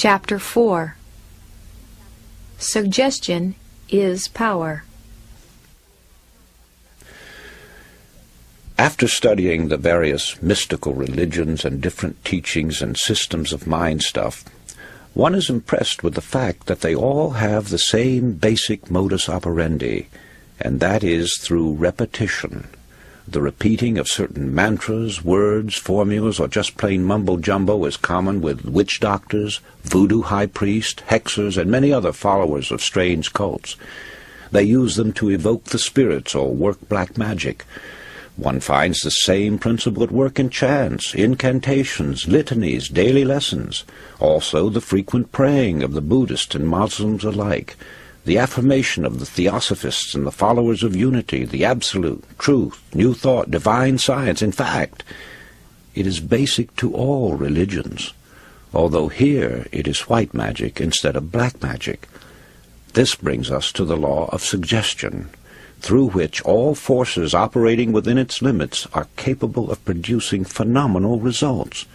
Chapter 4. Suggestion is power. After studying the various mystical religions and different teachings and systems of mind stuff, one is impressed with the fact that they all have the same basic modus operandi, and that is through repetition. The repeating of certain mantras, words, formulas, or just plain mumbo-jumbo is common with witch doctors, voodoo high priests, hexers, and many other followers of strange cults. They use them to evoke the spirits or work black magic. One finds the same principle at work in chants, incantations, litanies, daily lessons. Also the frequent praying of the Buddhists and Muslims alike. The affirmation of the Theosophists and the followers of unity, the absolute, truth, new thought, divine science. In fact, it is basic to all religions, although here it is white magic instead of black magic. This brings us to the law of suggestion, through which all forces operating within its limits are capable of producing phenomenal results.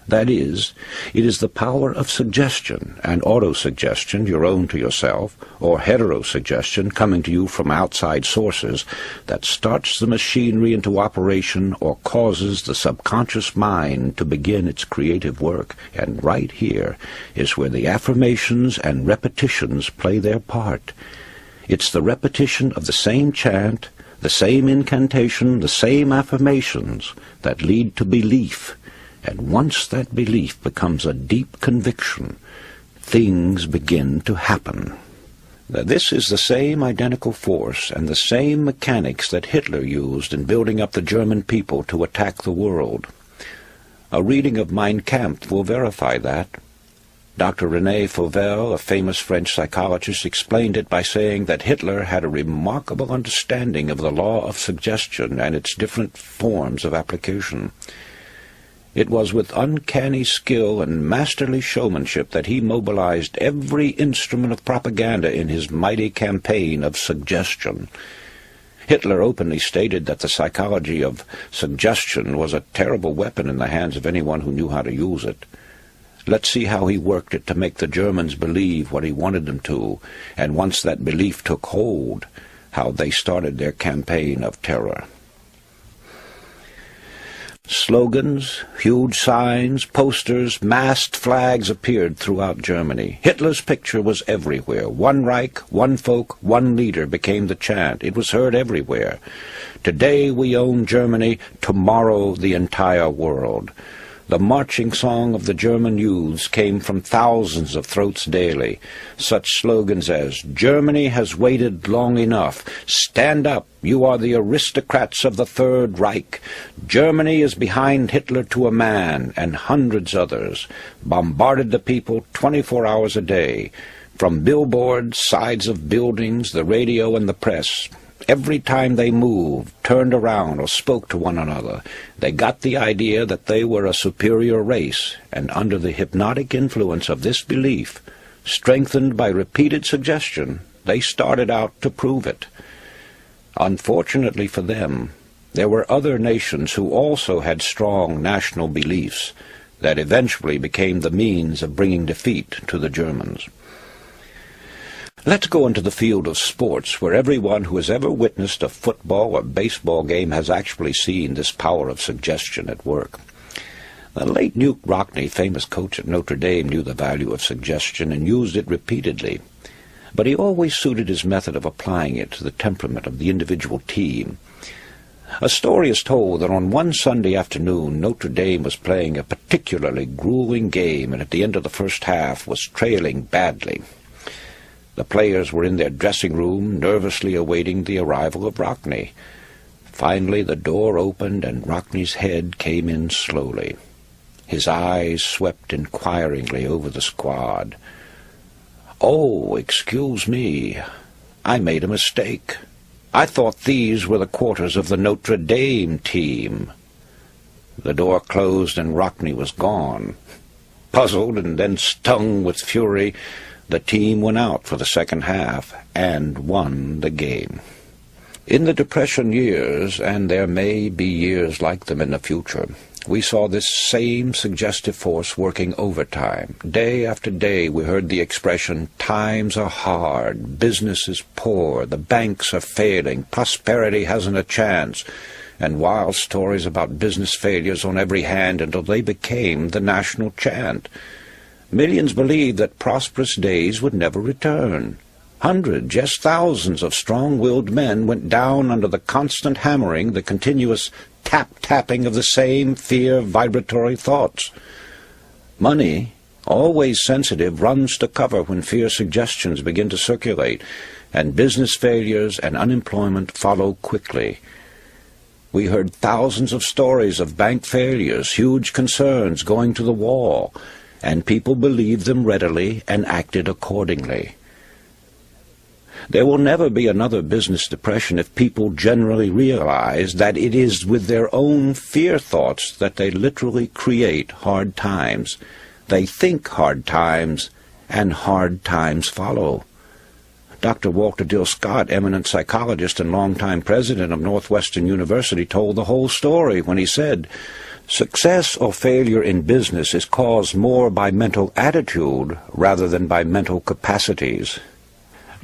That is, it is the power of suggestion and autosuggestion, your own to yourself, or heterosuggestion coming to you from outside sources, that starts the machinery into operation or causes the subconscious mind to begin its creative work. And right here is where the affirmations and repetitions play their part. It's the repetition of the same chant, the same incantation, the same affirmations that lead to belief. And once that belief becomes a deep conviction, things begin to happen. Now, this is the same identical force and the same mechanics that Hitler used in building up the German people to attack the world. A reading of Mein Kampf will verify that. Dr. René Fauvel, a famous French psychologist, explained it by saying that Hitler had a remarkable understanding of the law of suggestion and its different forms of application. It was with uncanny skill and masterly showmanship that he mobilized every instrument of propaganda in his mighty campaign of suggestion. Hitler openly stated that the psychology of suggestion was a terrible weapon in the hands of anyone who knew how to use it. Let's see how he worked it to make the Germans believe what he wanted them to, and once that belief took hold, how they started their campaign of terror. Slogans, huge signs, posters, mast flags appeared throughout Germany. Hitler's picture was everywhere. One Reich, one folk, one leader became the chant. It was heard everywhere. Today we own Germany, tomorrow the entire world. The marching song of the German youths came from thousands of throats daily. Such slogans as, "Germany has waited long enough," "Stand up, you are the aristocrats of the Third Reich," "Germany is behind Hitler to a man," and hundreds others, bombarded the people 24 hours a day. From billboards, sides of buildings, the radio and the press, every time they moved, turned around, or spoke to one another, they got the idea that they were a superior race, and under the hypnotic influence of this belief, strengthened by repeated suggestion, they started out to prove it. Unfortunately for them, there were other nations who also had strong national beliefs that eventually became the means of bringing defeat to the Germans. Let's go into the field of sports, where everyone who has ever witnessed a football or baseball game has actually seen this power of suggestion at work. The late Newt Rockne, famous coach at Notre Dame, knew the value of suggestion and used it repeatedly, but he always suited his method of applying it to the temperament of the individual team. A story is told that on one Sunday afternoon, Notre Dame was playing a particularly grueling game and at the end of the first half was trailing badly. The players were in their dressing room, nervously awaiting the arrival of Rockne. Finally, the door opened and Rockne's head came in slowly. His eyes swept inquiringly over the squad. "Oh, excuse me. I made a mistake. I thought these were the quarters of the Notre Dame team." The door closed and Rockne was gone. Puzzled and then stung with fury, the team went out for the second half and won the game. In the Depression years, and there may be years like them in the future, we saw this same suggestive force working overtime. Day after day we heard the expression, times are hard, business is poor, the banks are failing, prosperity hasn't a chance, and wild stories about business failures on every hand until they became the national chant. Millions believed that prosperous days would never return. Hundreds, yes, thousands of strong-willed men went down under the constant hammering, the continuous tap-tapping of the same fear-vibratory thoughts. Money, always sensitive, runs to cover when fear suggestions begin to circulate, and business failures and unemployment follow quickly. We heard thousands of stories of bank failures, huge concerns going to the wall, and people believed them readily and acted accordingly. There will never be another business depression if people generally realize that it is with their own fear thoughts that they literally create hard times. They think hard times, and hard times follow. Dr. Walter Dill Scott, eminent psychologist and longtime president of Northwestern University, told the whole story when he said, "Success or failure in business is caused more by mental attitude rather than by mental capacities."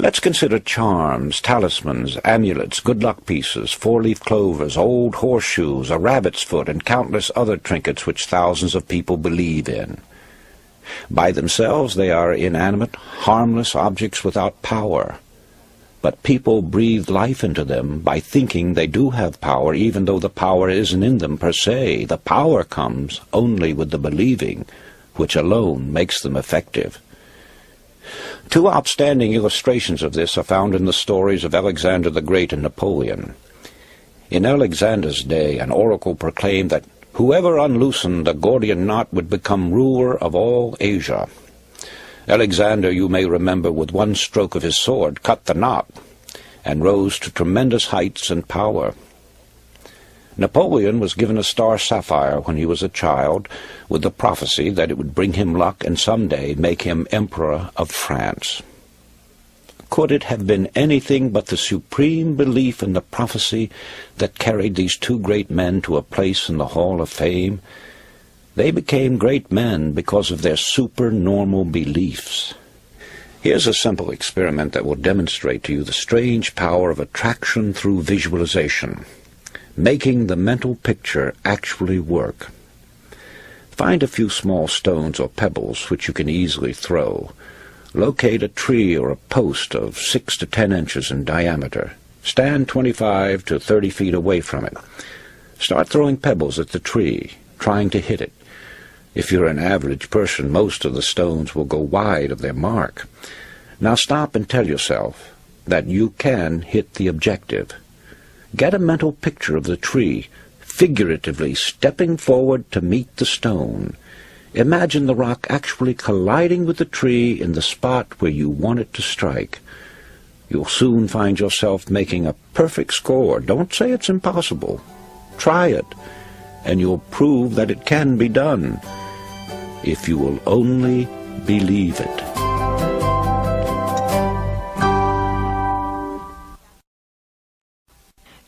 Let's consider charms, talismans, amulets, good luck pieces, four-leaf clovers, old horseshoes, a rabbit's foot, and countless other trinkets which thousands of people believe in. By themselves they are inanimate, harmless objects without power. But people breathe life into them by thinking they do have power, even though the power isn't in them per se. The power comes only with the believing, which alone makes them effective. Two outstanding illustrations of this are found in the stories of Alexander the Great and Napoleon. In Alexander's day, an oracle proclaimed that whoever unloosened the Gordian knot would become ruler of all Asia. Alexander, you may remember, with one stroke of his sword, cut the knot, and rose to tremendous heights and power. Napoleon was given a star sapphire when he was a child, with the prophecy that it would bring him luck and someday make him Emperor of France. Could it have been anything but the supreme belief in the prophecy that carried these two great men to a place in the Hall of Fame? They became great men because of their supernormal beliefs. Here's a simple experiment that will demonstrate to you the strange power of attraction through visualization, making the mental picture actually work. Find a few small stones or pebbles which you can easily throw. Locate a tree or a post of 6 to 10 inches in diameter. Stand 25 to 30 feet away from it. Start throwing pebbles at the tree, trying to hit it. If you're an average person, most of the stones will go wide of their mark. Now stop and tell yourself that you can hit the objective. Get a mental picture of the tree, figuratively stepping forward to meet the stone. Imagine the rock actually colliding with the tree in the spot where you want it to strike. You'll soon find yourself making a perfect score. Don't say it's impossible. Try it, and you'll prove that it can be done, if you will only believe it.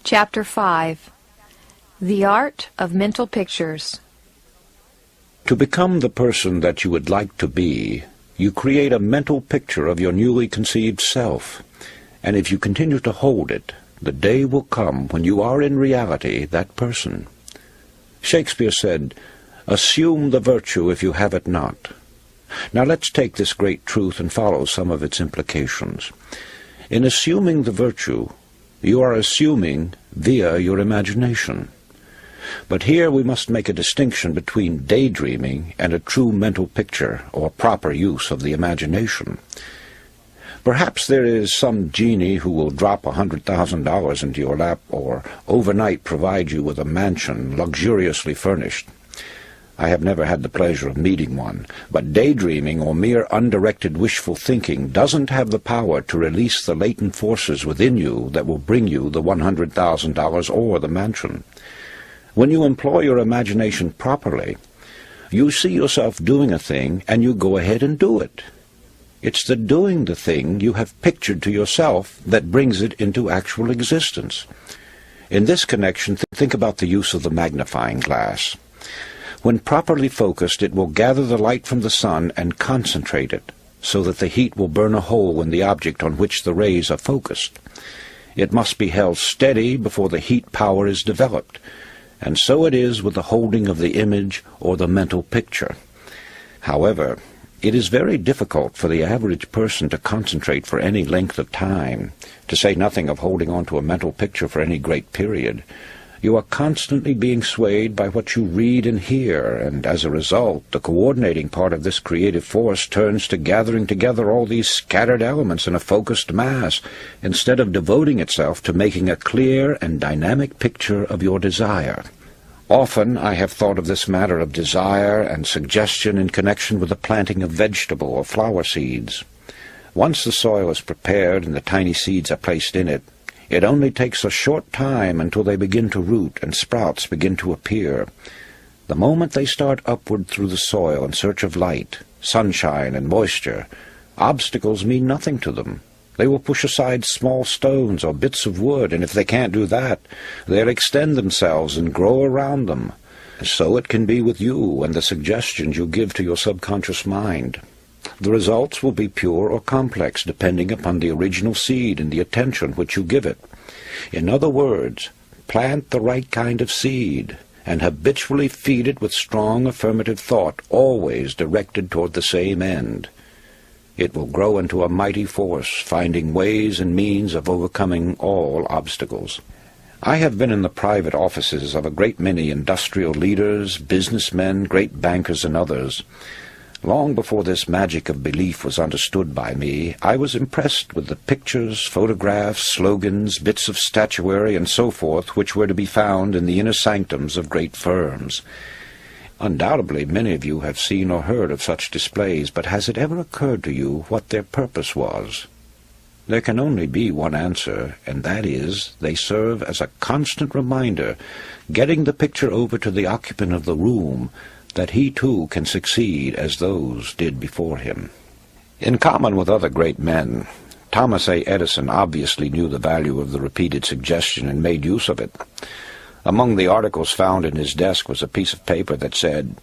Chapter 5. The Art of Mental Pictures. To become the person that you would like to be, you create a mental picture of your newly conceived self, and if you continue to hold it, the day will come when you are in reality that person. Shakespeare said, "Assume the virtue if you have it not." Now let's take this great truth and follow some of its implications. In assuming the virtue, you are assuming via your imagination. But here we must make a distinction between daydreaming and a true mental picture or proper use of the imagination. Perhaps there is some genie who will drop $100,000 into your lap or overnight provide you with a mansion luxuriously furnished. I have never had the pleasure of meeting one, but daydreaming or mere undirected wishful thinking doesn't have the power to release the latent forces within you that will bring you the $100,000 or the mansion. When you employ your imagination properly, you see yourself doing a thing and you go ahead and do it. It's the doing the thing you have pictured to yourself that brings it into actual existence. In this connection, think about the use of the magnifying glass. When properly focused, it will gather the light from the sun and concentrate it, so that the heat will burn a hole in the object on which the rays are focused. It must be held steady before the heat power is developed, and so it is with the holding of the image or the mental picture. However, it is very difficult for the average person to concentrate for any length of time, to say nothing of holding on to a mental picture for any great period. You are constantly being swayed by what you read and hear, and as a result, the coordinating part of this creative force turns to gathering together all these scattered elements in a focused mass, instead of devoting itself to making a clear and dynamic picture of your desire. Often I have thought of this matter of desire and suggestion in connection with the planting of vegetable or flower seeds. Once the soil is prepared and the tiny seeds are placed in it, it only takes a short time until they begin to root and sprouts begin to appear. The moment they start upward through the soil in search of light, sunshine, and moisture, obstacles mean nothing to them. They will push aside small stones or bits of wood, and if they can't do that, they'll extend themselves and grow around them. So it can be with you and the suggestions you give to your subconscious mind. The results will be pure or complex, depending upon the original seed and the attention which you give it. In other words, plant the right kind of seed, and habitually feed it with strong affirmative thought, always directed toward the same end. It will grow into a mighty force, finding ways and means of overcoming all obstacles. I have been in the private offices of a great many industrial leaders, businessmen, great bankers, and others. Long before this magic of belief was understood by me, I was impressed with the pictures, photographs, slogans, bits of statuary, and so forth, which were to be found in the inner sanctums of great firms. Undoubtedly, many of you have seen or heard of such displays, but has it ever occurred to you what their purpose was? There can only be one answer, and that is, they serve as a constant reminder, getting the picture over to the occupant of the room, that he too can succeed as those did before him. In common with other great men, Thomas A. Edison obviously knew the value of the repeated suggestion and made use of it. Among the articles found in his desk was a piece of paper that said,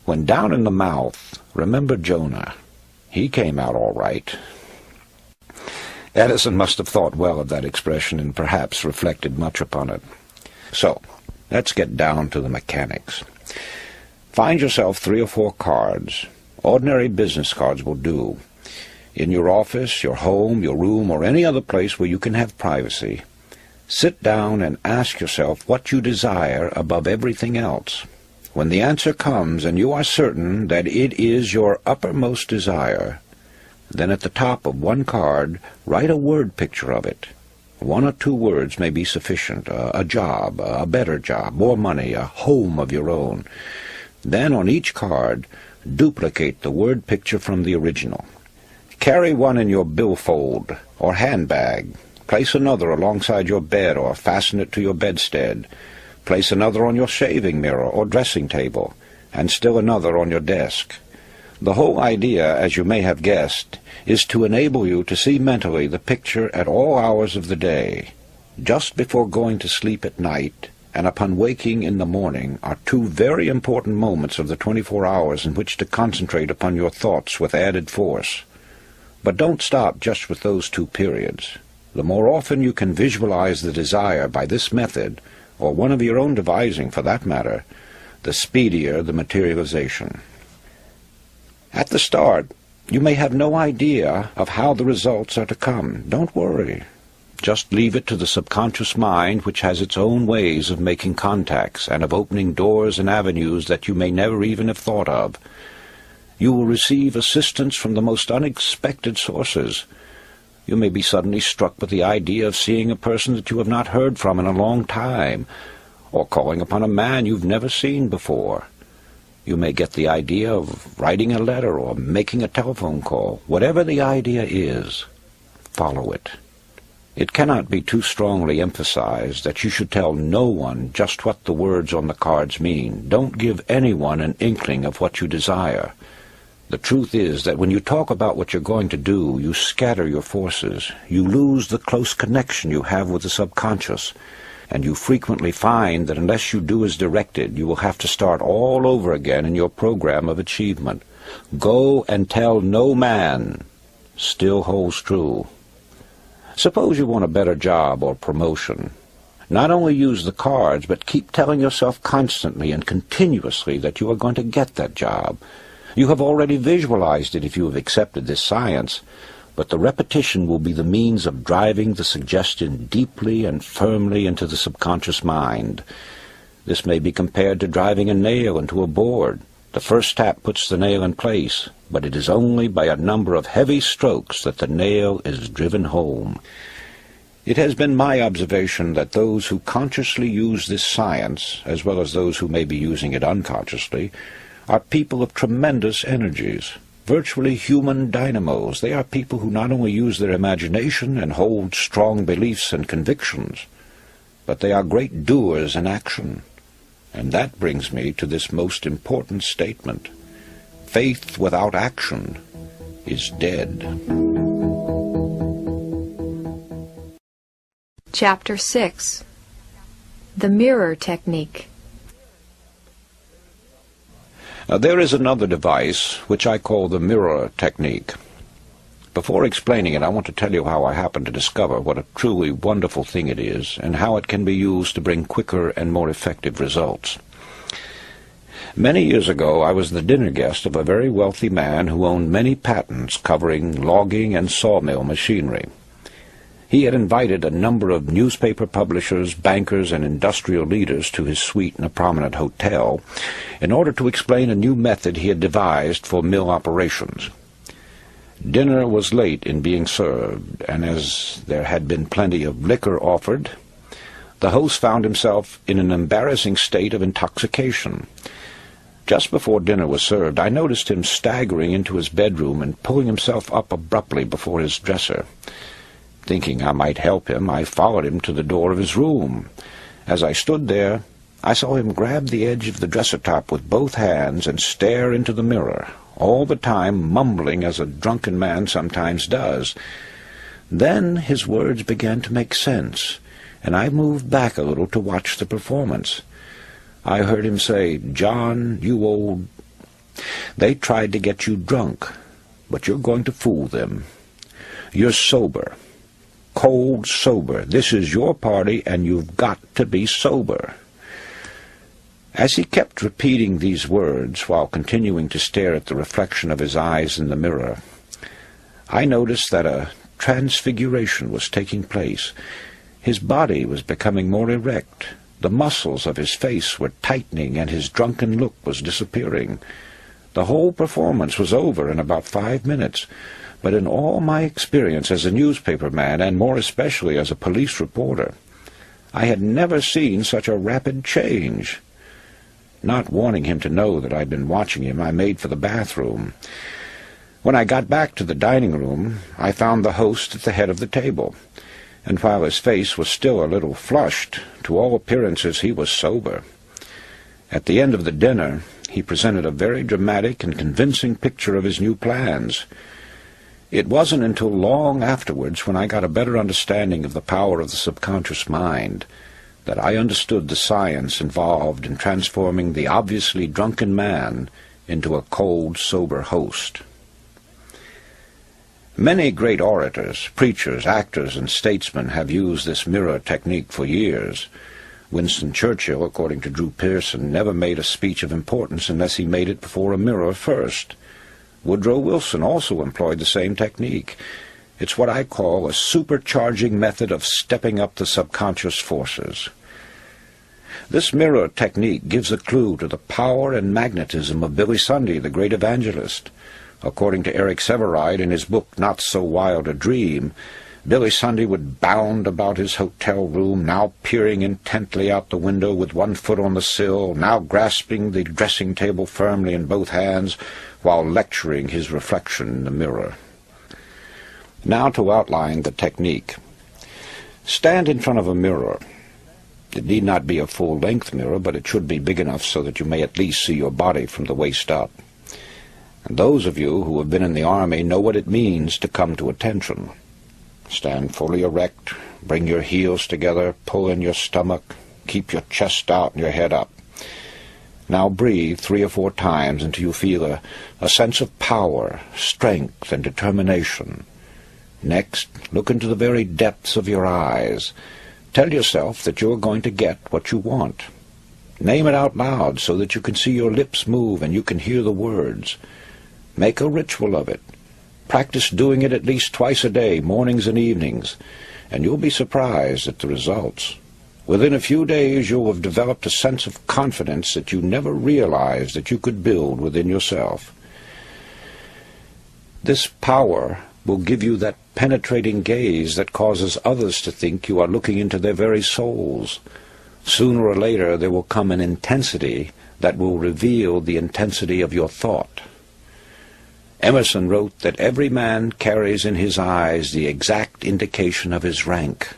"When down in the mouth, remember Jonah. He came out all right." Edison must have thought well of that expression and perhaps reflected much upon it. So, let's get down to the mechanics. Find yourself 3 or 4 cards. Ordinary business cards will do. In your office, your home, your room, or any other place where you can have privacy. Sit down and ask yourself what you desire above everything else. When the answer comes and you are certain that it is your uppermost desire, then at the top of one card write a word picture of it. 1 or 2 words may be sufficient. A job, a better job, more money, a home of your own. Then on each card, duplicate the word picture from the original. Carry one in your billfold or handbag. Place another alongside your bed or fasten it to your bedstead. Place another on your shaving mirror or dressing table, and still another on your desk. The whole idea, as you may have guessed, is to enable you to see mentally the picture at all hours of the day. Just before going to sleep at night and upon waking in the morning are 2 very important moments of the 24 hours in which to concentrate upon your thoughts with added force. But don't stop just with those 2 periods. The more often you can visualize the desire by this method, or one of your own devising for that matter, the speedier the materialization. At the start, you may have no idea of how the results are to come. Don't worry. Just leave it to the subconscious mind, which has its own ways of making contacts and of opening doors and avenues that you may never even have thought of. You will receive assistance from the most unexpected sources. You may be suddenly struck with the idea of seeing a person that you have not heard from in a long time, or calling upon a man you've never seen before. You may get the idea of writing a letter or making a telephone call. Whatever the idea is, follow it. It cannot be too strongly emphasized that you should tell no one just what the words on the cards mean. Don't give anyone an inkling of what you desire. The truth is that when you talk about what you're going to do, you scatter your forces. You lose the close connection you have with the subconscious, and you frequently find that unless you do as directed, you will have to start all over again in your program of achievement. Go and tell no man still holds true. Suppose you want a better job or promotion. Not only use the cards, but keep telling yourself constantly and continuously that you are going to get that job. You have already visualized it if you have accepted this science, but the repetition will be the means of driving the suggestion deeply and firmly into the subconscious mind. This may be compared to driving a nail into a board. The first tap puts the nail in place, but it is only by a number of heavy strokes that the nail is driven home. It has been my observation that those who consciously use this science, as well as those who may be using it unconsciously, are people of tremendous energies, virtually human dynamos. They are people who not only use their imagination and hold strong beliefs and convictions, but they are great doers in action. And that brings me to this most important statement. Faith without action is dead. Chapter 6. The Mirror Technique. Now, there is another device which I call the mirror technique. Before explaining it, I want to tell you how I happened to discover what a truly wonderful thing it is and how it can be used to bring quicker and more effective results. Many years ago, I was the dinner guest of a very wealthy man who owned many patents covering logging and sawmill machinery. He had invited a number of newspaper publishers, bankers, and industrial leaders to his suite in a prominent hotel in order to explain a new method he had devised for mill operations. Dinner was late in being served, and as there had been plenty of liquor offered, the host found himself in an embarrassing state of intoxication. Just before dinner was served, I noticed him staggering into his bedroom and pulling himself up abruptly before his dresser. Thinking I might help him, I followed him to the door of his room. As I stood there, I saw him grab the edge of the dresser-top with both hands and stare into the mirror, all the time mumbling as a drunken man sometimes does. Then his words began to make sense, and I moved back a little to watch the performance. I heard him say, "John, you old... They tried to get you drunk, but you're going to fool them. You're sober. Cold sober. This is your party, and you've got to be sober." As he kept repeating these words while continuing to stare at the reflection of his eyes in the mirror, I noticed that a transfiguration was taking place. His body was becoming more erect. The muscles of his face were tightening, and his drunken look was disappearing. The whole performance was over in about 5 minutes. But in all my experience as a newspaper man, and more especially as a police reporter, I had never seen such a rapid change. Not wanting him to know that I'd been watching him, I made for the bathroom. When I got back to the dining room, I found the host at the head of the table, and while his face was still a little flushed, to all appearances he was sober. At the end of the dinner, he presented a very dramatic and convincing picture of his new plans. It wasn't until long afterwards, when I got a better understanding of the power of the subconscious mind, that I understood the science involved in transforming the obviously drunken man into a cold, sober host. Many great orators, preachers, actors, and statesmen have used this mirror technique for years. Winston Churchill, according to Drew Pearson, never made a speech of importance unless he made it before a mirror first. Woodrow Wilson also employed the same technique. It's what I call a supercharging method of stepping up the subconscious forces. This mirror technique gives a clue to the power and magnetism of Billy Sunday, the great evangelist. According to Eric Sevareid in his book Not So Wild a Dream, Billy Sunday would bound about his hotel room, now peering intently out the window with one foot on the sill, now grasping the dressing table firmly in both hands, while lecturing his reflection in the mirror. Now to outline the technique. Stand in front of a mirror. It need not be a full-length mirror, but it should be big enough so that you may at least see your body from the waist up. And those of you who have been in the Army know what it means to come to attention. Stand fully erect, bring your heels together, pull in your stomach, keep your chest out and your head up. Now breathe 3 or 4 times until you feel a sense of power, strength, and determination. Next, look into the very depths of your eyes. Tell yourself that you are going to get what you want. Name it out loud so that you can see your lips move and you can hear the words. Make a ritual of it. Practice doing it at least twice a day, mornings and evenings, and you'll be surprised at the results. Within a few days you'll have developed a sense of confidence that you never realized that you could build within yourself. This power will give you that penetrating gaze that causes others to think you are looking into their very souls. Sooner or later there will come an intensity that will reveal the intensity of your thought. Emerson wrote that every man carries in his eyes the exact indication of his rank.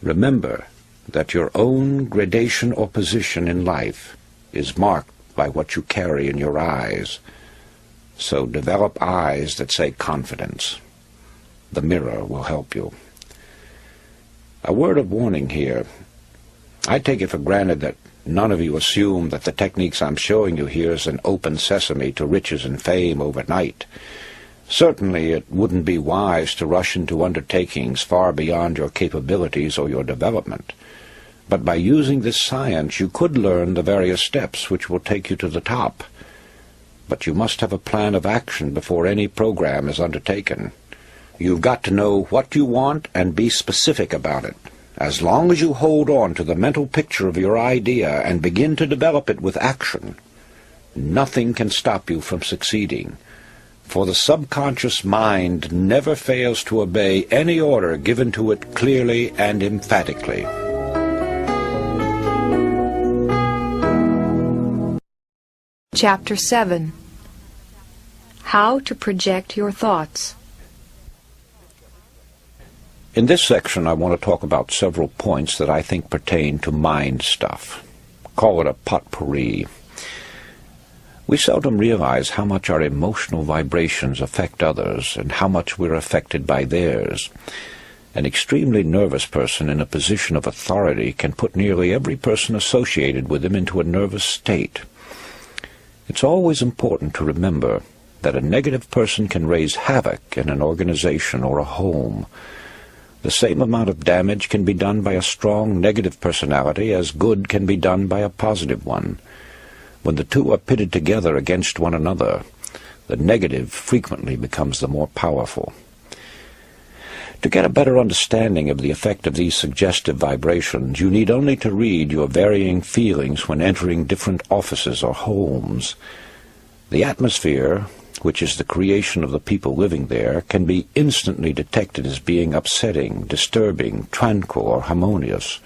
Remember that your own gradation or position in life is marked by what you carry in your eyes. So develop eyes that say confidence. The mirror will help you. A word of warning here. I take it for granted that none of you assume that the techniques I'm showing you here is an open sesame to riches and fame overnight. Certainly it wouldn't be wise to rush into undertakings far beyond your capabilities or your development. But by using this science, you could learn the various steps which will take you to the top. But you must have a plan of action before any program is undertaken. You've got to know what you want and be specific about it. As long as you hold on to the mental picture of your idea and begin to develop it with action, nothing can stop you from succeeding. For the subconscious mind never fails to obey any order given to it clearly and emphatically. Chapter 7. How to project your thoughts. In this section, I want to talk about several points that I think pertain to mind stuff. Call it a potpourri. We seldom realize how much our emotional vibrations affect others and how much we're affected by theirs. An extremely nervous person in a position of authority can put nearly every person associated with him into a nervous state. It's always important to remember that a negative person can raise havoc in an organization or a home. The same amount of damage can be done by a strong negative personality as good can be done by a positive one. When the two are pitted together against one another, the negative frequently becomes the more powerful. To get a better understanding of the effect of these suggestive vibrations, you need only to read your varying feelings when entering different offices or homes. The atmosphere, which is the creation of the people living there, can be instantly detected as being upsetting, disturbing, tranquil, or harmonious.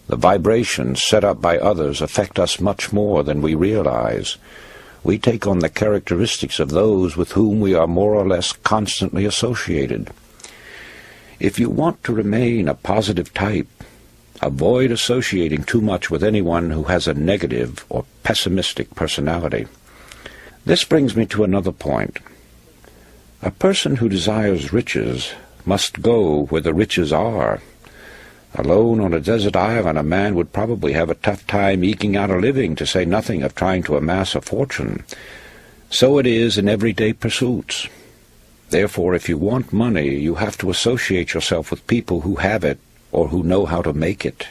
The vibrations set up by others affect us much more than we realize. We take on the characteristics of those with whom we are more or less constantly associated. If you want to remain a positive type, avoid associating too much with anyone who has a negative or pessimistic personality. This brings me to another point. A person who desires riches must go where the riches are. Alone on a desert island, a man would probably have a tough time eking out a living, to say nothing of trying to amass a fortune. So it is in everyday pursuits. Therefore, if you want money, you have to associate yourself with people who have it or who know how to make it.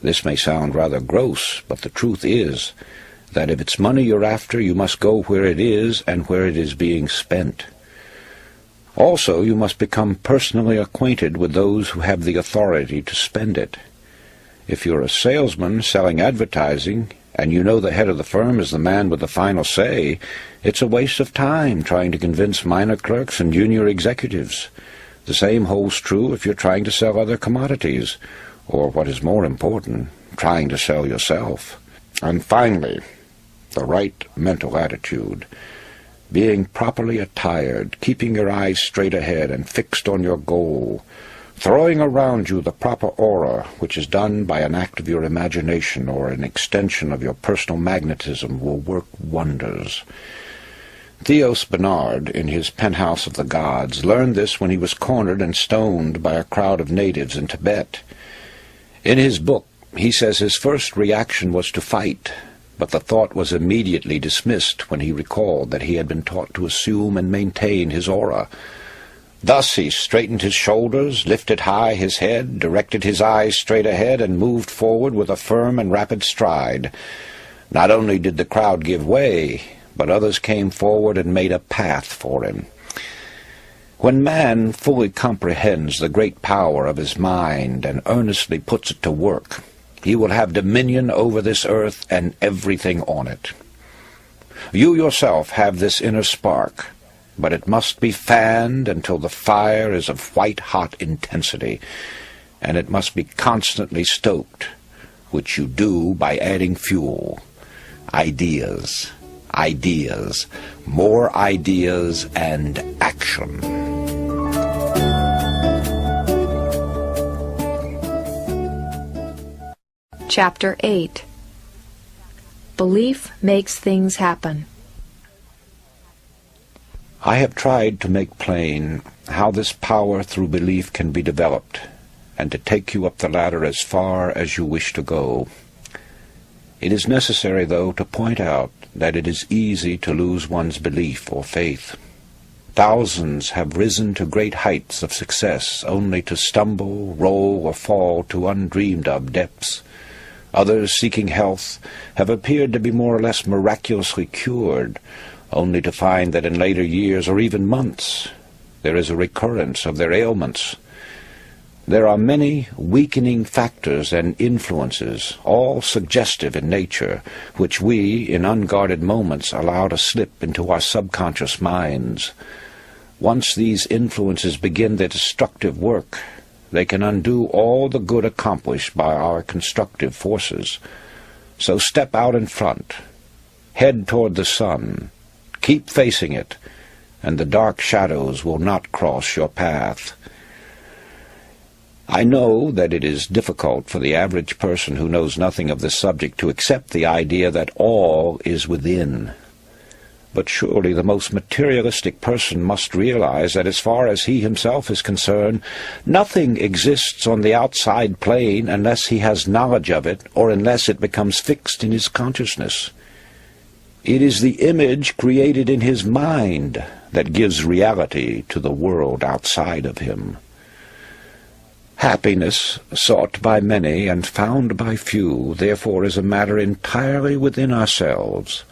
This may sound rather gross, but the truth is that if it's money you're after, you must go where it is and where it is being spent. Also, you must become personally acquainted with those who have the authority to spend it. If you're a salesman selling advertising, and you know the head of the firm is the man with the final say, it's a waste of time trying to convince minor clerks and junior executives. The same holds true if you're trying to sell other commodities, or what is more important, trying to sell yourself. And finally, the right mental attitude. Being properly attired, keeping your eyes straight ahead and fixed on your goal, throwing around you the proper aura, which is done by an act of your imagination or an extension of your personal magnetism, will work wonders. Theos Bernard, in his Penthouse of the Gods, learned this when he was cornered and stoned by a crowd of natives in Tibet. In his book, he says his first reaction was to fight, but the thought was immediately dismissed when he recalled that he had been taught to assume and maintain his aura. Thus he straightened his shoulders, lifted high his head, directed his eyes straight ahead, and moved forward with a firm and rapid stride. Not only did the crowd give way, but others came forward and made a path for him. When man fully comprehends the great power of his mind and earnestly puts it to work, he will have dominion over this earth and everything on it. You yourself have this inner spark, but it must be fanned until the fire is of white-hot intensity, and it must be constantly stoked, which you do by adding fuel. Ideas, ideas, more ideas, and action. Chapter 8. Belief makes things happen. I have tried to make plain how this power through belief can be developed, and to take you up the ladder as far as you wish to go. It is necessary, though, to point out that it is easy to lose one's belief or faith. Thousands have risen to great heights of success only to stumble, roll, or fall to undreamed-of depths. Others, seeking health, have appeared to be more or less miraculously cured, only to find that in later years or even months there is a recurrence of their ailments. There are many weakening factors and influences, all suggestive in nature, which we, in unguarded moments, allow to slip into our subconscious minds. Once these influences begin their destructive work, they can undo all the good accomplished by our constructive forces. So step out in front, head toward the sun, keep facing it, and the dark shadows will not cross your path. I know that it is difficult for the average person who knows nothing of this subject to accept the idea that all is within. But surely the most materialistic person must realize that as far as he himself is concerned, nothing exists on the outside plane unless he has knowledge of it or unless it becomes fixed in his consciousness. It is the image created in his mind that gives reality to the world outside of him. Happiness, sought by many and found by few, therefore is a matter entirely within ourselves.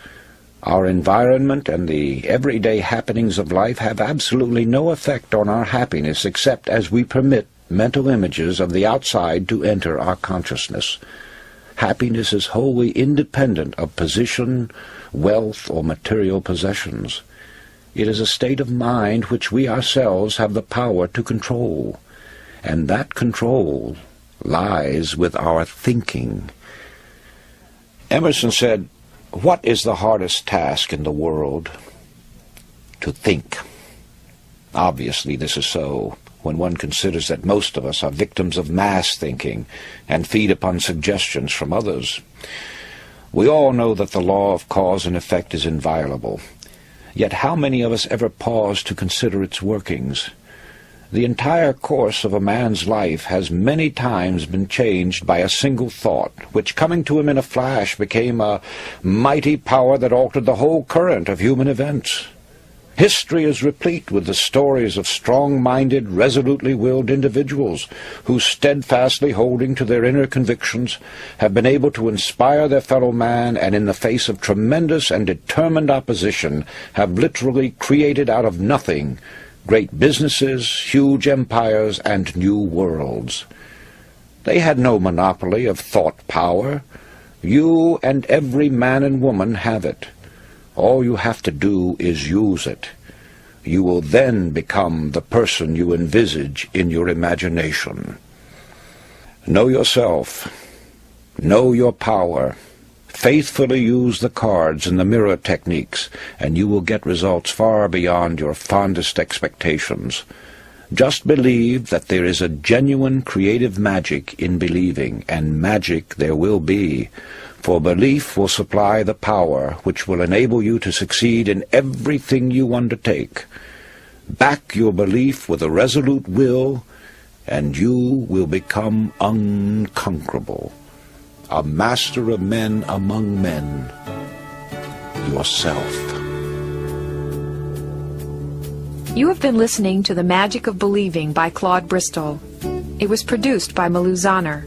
Our environment and the everyday happenings of life have absolutely no effect on our happiness except as we permit mental images of the outside to enter our consciousness. Happiness is wholly independent of position, wealth, or material possessions. It is a state of mind which we ourselves have the power to control, and that control lies with our thinking. Emerson said, "What is the hardest task in the world? To think." Obviously this is so, when one considers that most of us are victims of mass thinking and feed upon suggestions from others. We all know that the law of cause and effect is inviolable. Yet how many of us ever pause to consider its workings? The entire course of a man's life has many times been changed by a single thought, which coming to him in a flash became a mighty power that altered the whole current of human events. History is replete with the stories of strong-minded, resolutely willed individuals who, steadfastly holding to their inner convictions, have been able to inspire their fellow man and in the face of tremendous and determined opposition have literally created out of nothing great businesses, huge empires, and new worlds. They had no monopoly of thought power. You and every man and woman have it. All you have to do is use it. You will then become the person you envisage in your imagination. Know yourself. Know your power. Faithfully use the cards and the mirror techniques, and you will get results far beyond your fondest expectations. Just believe that there is a genuine creative magic in believing, and magic there will be, for belief will supply the power which will enable you to succeed in everything you undertake. Back your belief with a resolute will, and you will become unconquerable, a master of men among men, yourself. You have been listening to The Magic of Believing by Claude Bristol. It was produced by Malou Zahner.